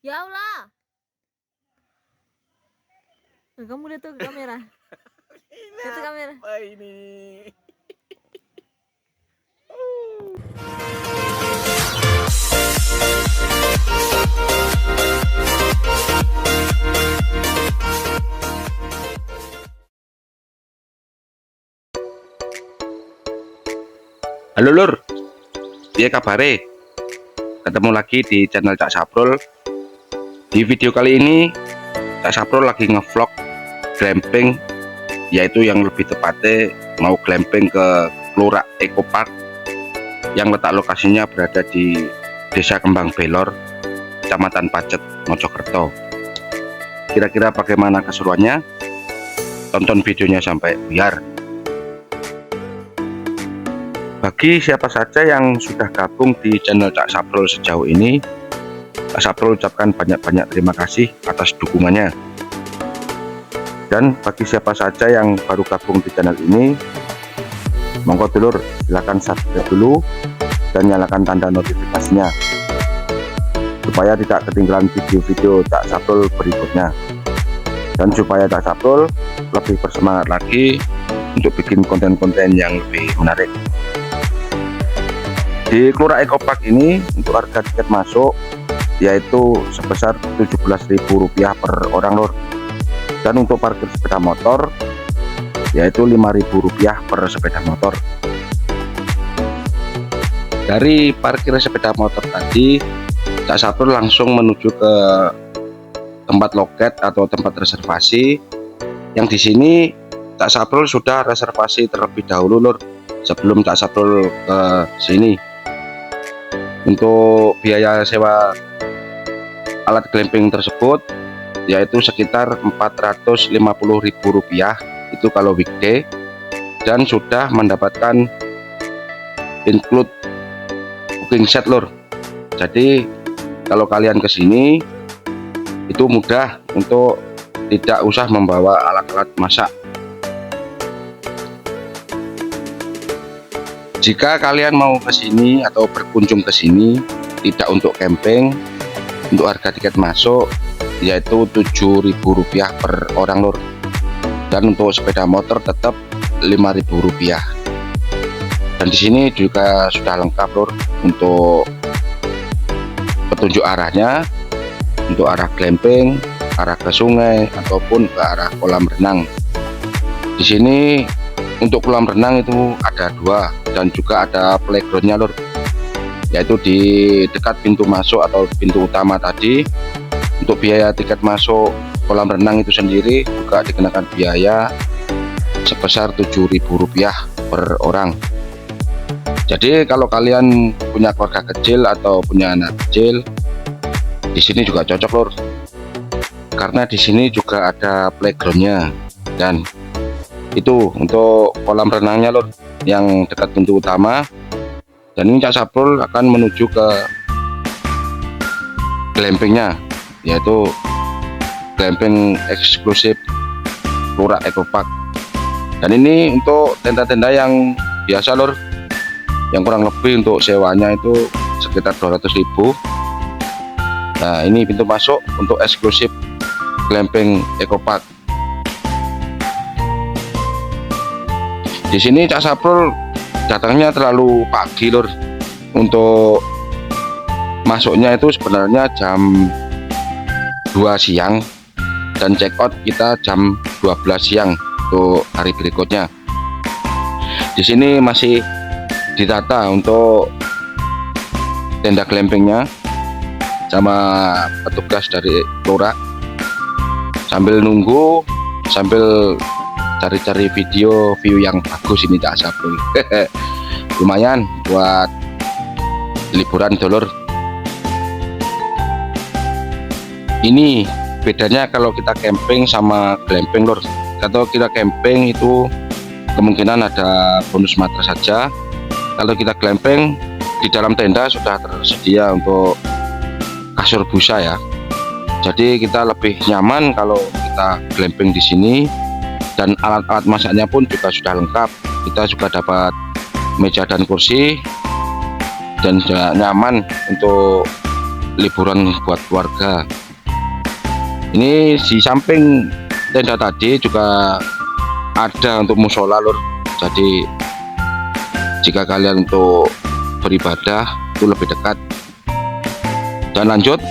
Ya Allah. Kamu lihat tuh kamera. Lihat kamera. Apa ini? Halo Lur, dia kabare? Ketemu lagi di channel Cak Saprul. Di video kali ini Cak Saprul lagi ngevlog glamping, yaitu yang lebih tepatnya mau glamping ke Kelurahan Eco Park yang letak lokasinya berada di Desa Kembang Belor, Kecamatan Pacet, Mojokerto. Kira-kira bagaimana keseruannya? Tonton videonya sampai biar. Bagi siapa saja yang sudah gabung di channel Cak Saprul sejauh ini, Cak Saprul ucapkan banyak-banyak terima kasih atas dukungannya. Dan bagi siapa saja yang baru gabung di channel ini, monggo dulur silahkan subscribe dulu dan nyalakan tanda notifikasinya supaya tidak ketinggalan video-video Cak Saprul berikutnya, dan supaya Cak Saprul lebih bersemangat lagi untuk bikin konten-konten yang lebih menarik. Di Kelurahan Eco Park ini untuk harga tiket masuk yaitu sebesar Rp17.000 per orang Lur, dan untuk parkir sepeda motor yaitu Rp5.000 per sepeda motor. Dari parkir sepeda motor tadi, Cak Saprul langsung menuju ke tempat loket atau tempat reservasi, yang di sini Cak Saprul sudah reservasi terlebih dahulu Lur sebelum Cak Saprul ke sini. Untuk biaya sewa alat glamping tersebut yaitu sekitar Rp450.000 itu kalau weekday, dan sudah mendapatkan include booking set Lur. Jadi kalau kalian kesini itu mudah untuk tidak usah membawa alat-alat masak. Jika kalian mau ke sini atau berkunjung ke sini tidak untuk camping, untuk harga tiket masuk yaitu Rp7.000 per orang Lur, dan untuk sepeda motor tetap Rp5.000. Dan di sini juga sudah lengkap Lur untuk petunjuk arahnya, untuk arah glamping, arah ke sungai ataupun ke arah kolam renang. Di sini untuk kolam renang itu ada 2, dan juga ada playgroundnya Lur, yaitu di dekat pintu masuk atau pintu utama tadi. Untuk biaya tiket masuk kolam renang itu sendiri juga dikenakan biaya sebesar Rp7.000 per orang. Jadi kalau kalian punya keluarga kecil atau punya anak kecil, di sini juga cocok Lur, karena di sini juga ada playgroundnya. Dan itu untuk kolam renangnya Lur yang dekat pintu utama. Dan ini Cak Saprul akan menuju ke glampingnya, yaitu glamping eksklusif Kelurahan Eco Park. Dan ini untuk tenda-tenda yang biasa Lur, yang kurang lebih untuk sewanya itu sekitar Rp200.000. Nah ini pintu masuk untuk eksklusif glamping Eco Park. Di sini Cak Saprul datangnya terlalu pagi Lur. Untuk masuknya itu sebenarnya jam 2 siang dan check out kita jam 12 siang untuk hari berikutnya. Di sini masih ditata untuk tenda glampingnya sama petugas dari Kelurahan. Sambil nunggu, sambil cari-cari video view yang bagus ini Cak Saprul. Lumayan buat liburan dulur. Ini bedanya kalau kita camping sama glamping Lur. Kalau kita camping itu kemungkinan ada bonus matras saja. Kalau kita glamping di dalam tenda sudah tersedia untuk kasur busa ya. Jadi kita lebih nyaman kalau kita glamping di sini. Dan alat-alat masaknya pun juga sudah lengkap. Kita juga dapat meja dan kursi, dan juga nyaman untuk liburan buat keluarga. Ini di samping tenda tadi juga ada untuk musola lur. Jadi jika kalian untuk beribadah itu lebih dekat. Dan lanjut,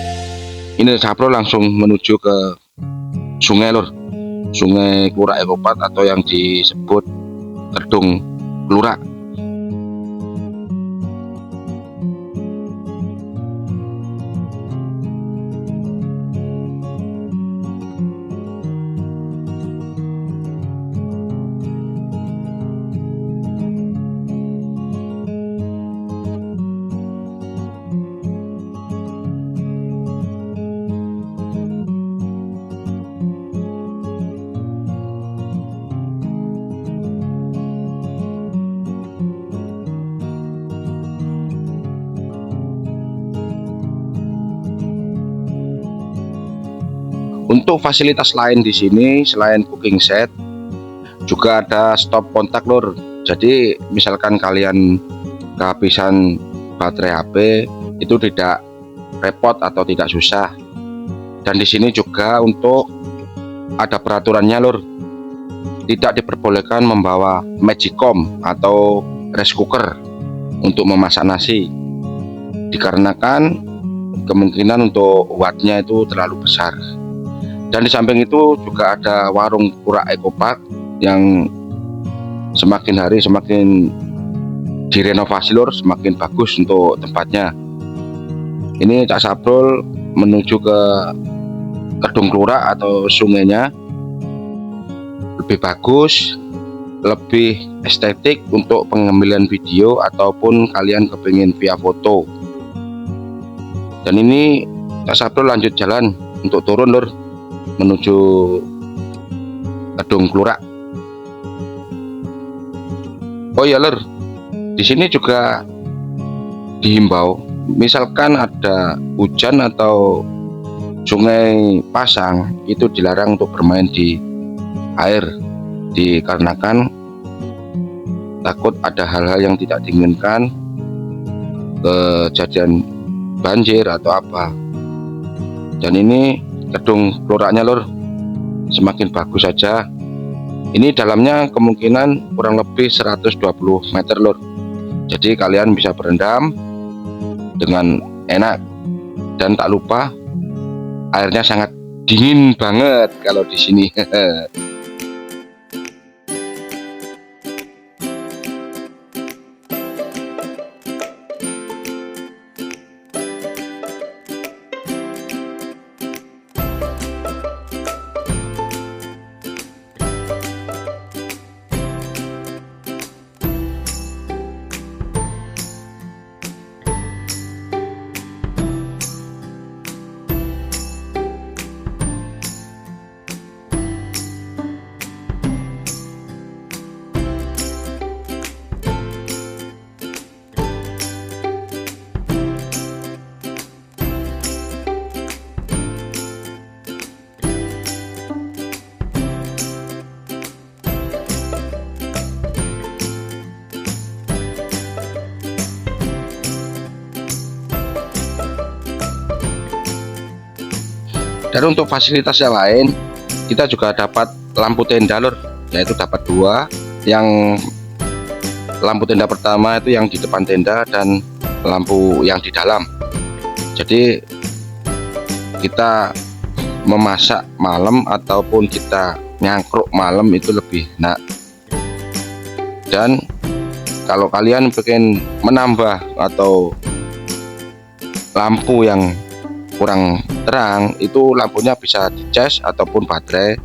ini Sapro langsung menuju ke sungai lur, Sungai Klurak Ekopat atau yang disebut Kedung Klurak. Untuk fasilitas lain di sini selain cooking set juga ada stop kontak lur. Jadi misalkan kalian kehabisan baterai HP itu tidak repot atau tidak susah. Dan di sini juga untuk ada peraturannya lur. Tidak diperbolehkan membawa magicom atau rice cooker untuk memasak nasi. Dikarenakan kemungkinan untuk wattnya itu terlalu besar. Dan di samping itu juga ada warung Klurak Ekopat yang semakin hari semakin direnovasi lur, semakin bagus untuk tempatnya. Ini Cak Sabrul menuju ke Kedung Klurak atau sungainya. Lebih bagus, lebih estetik untuk pengambilan video ataupun kalian kepingin via foto. Dan ini Cak Sabrul lanjut jalan untuk turun lur, menuju Kedung Klurak. Oh ya lur, di sini juga dihimbau misalkan ada hujan atau sungai pasang itu dilarang untuk bermain di air, dikarenakan takut ada hal-hal yang tidak diinginkan, kejadian banjir atau apa. Dan ini Kedung Kluraknya lur, semakin bagus saja. Ini dalamnya kemungkinan kurang lebih 120 meter lur. Jadi kalian bisa berendam dengan enak. Dan tak lupa airnya sangat dingin banget kalau di sini. Dan untuk fasilitas yang lain kita juga dapat lampu tenda lur, yaitu dapat 2. Yang lampu tenda pertama itu yang di depan tenda dan lampu yang di dalam. Jadi kita memasak malam ataupun kita nyangkruk malam itu lebih enak. Dan kalau kalian pengen menambah atau lampu yang kurang terang, itu lampunya bisa dicas ataupun baterai,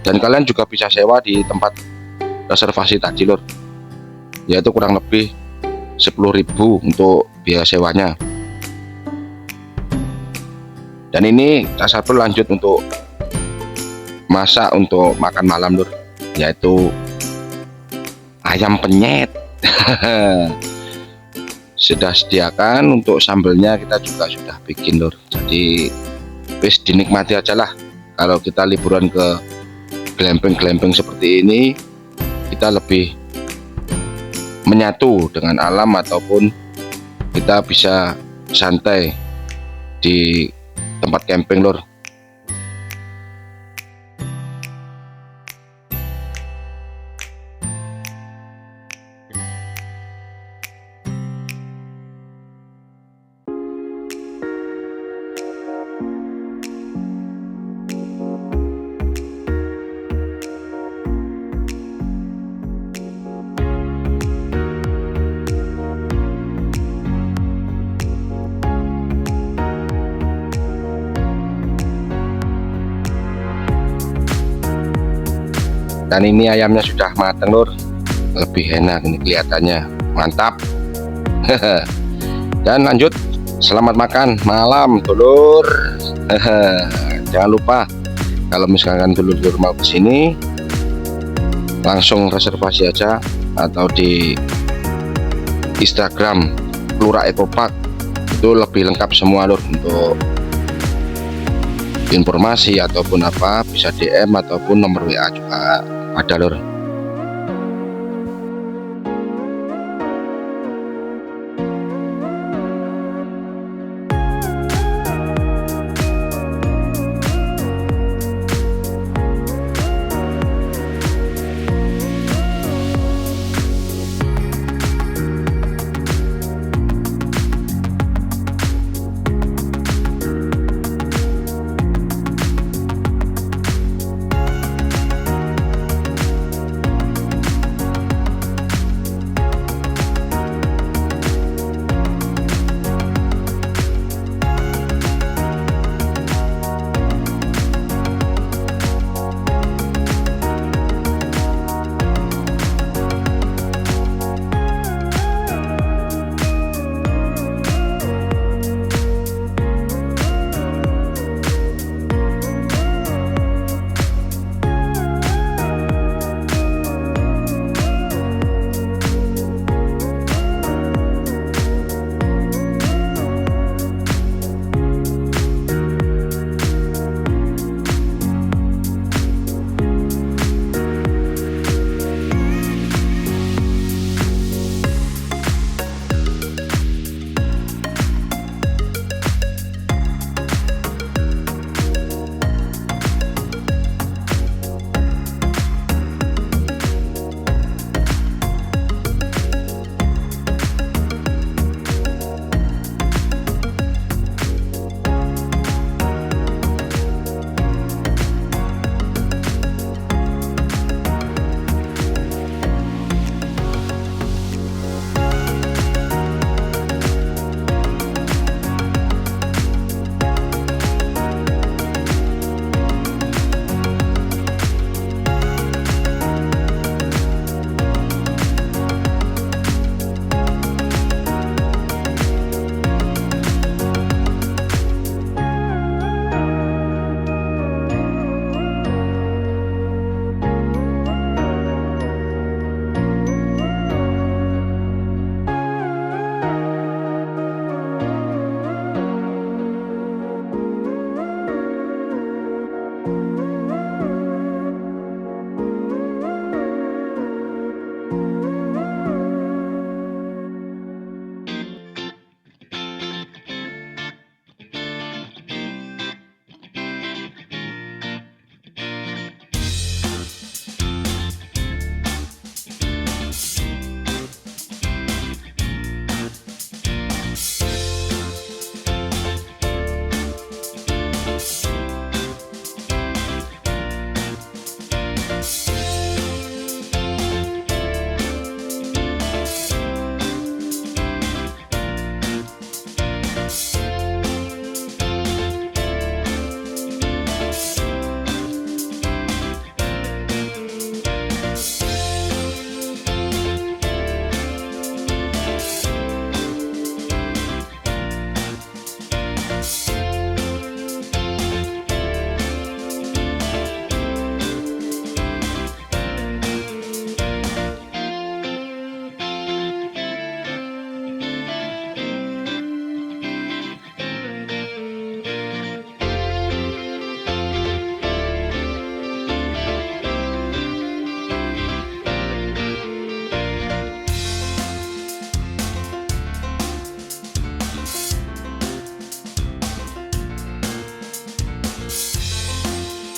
dan kalian juga bisa sewa di tempat reservasi tadi lur, yaitu kurang lebih 10.000 untuk biaya sewanya. Dan ini Cak Sabrul lanjut untuk masak untuk makan malam lur, yaitu ayam penyet. Sudah sediakan, untuk sambelnya kita juga sudah bikin lur. Jadi wis dinikmati aja lah. Kalau kita liburan ke glamping-glamping seperti ini, kita lebih menyatu dengan alam ataupun kita bisa santai di tempat camping lor. Dan ini ayamnya sudah matang lor, lebih enak ini kelihatannya, mantap. Dan lanjut, selamat makan malam dulur. Jangan lupa kalau misalkan dulur mau kesini langsung reservasi aja atau di Instagram Lurah Ekopark, itu lebih lengkap semua lor, untuk informasi ataupun apa bisa DM ataupun nomor WA juga ada lor.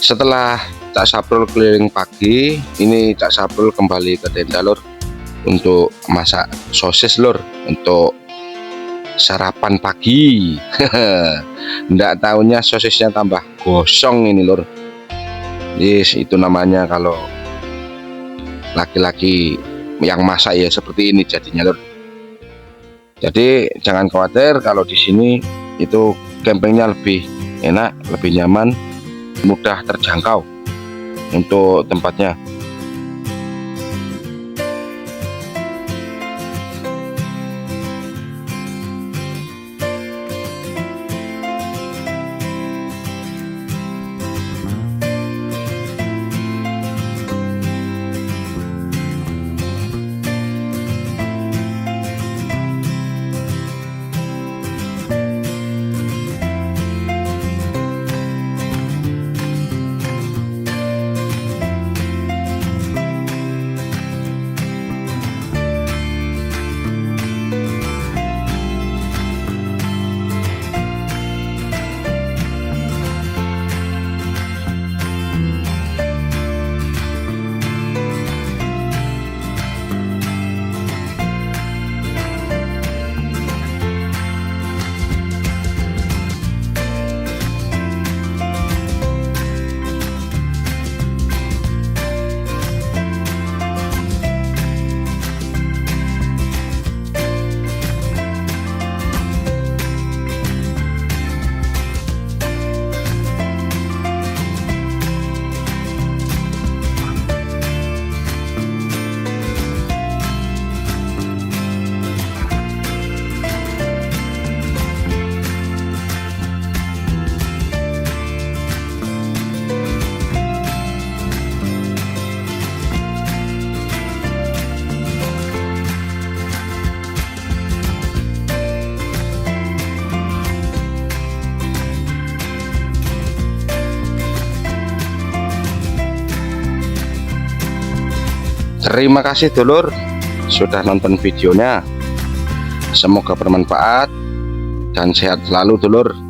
Setelah Cak Saprul keliling pagi, ini Cak Saprul kembali ke tenda lur untuk masak sosis lur, untuk sarapan pagi. Ndak taunya sosisnya tambah gosong ini lur. Yes, itu namanya kalau laki-laki yang masak ya seperti ini jadinya lur. Jadi jangan khawatir kalau di sini itu campingnya lebih enak, lebih nyaman, mudah terjangkau untuk tempatnya. Terima kasih dulur sudah nonton videonya. Semoga bermanfaat dan sehat selalu dulur.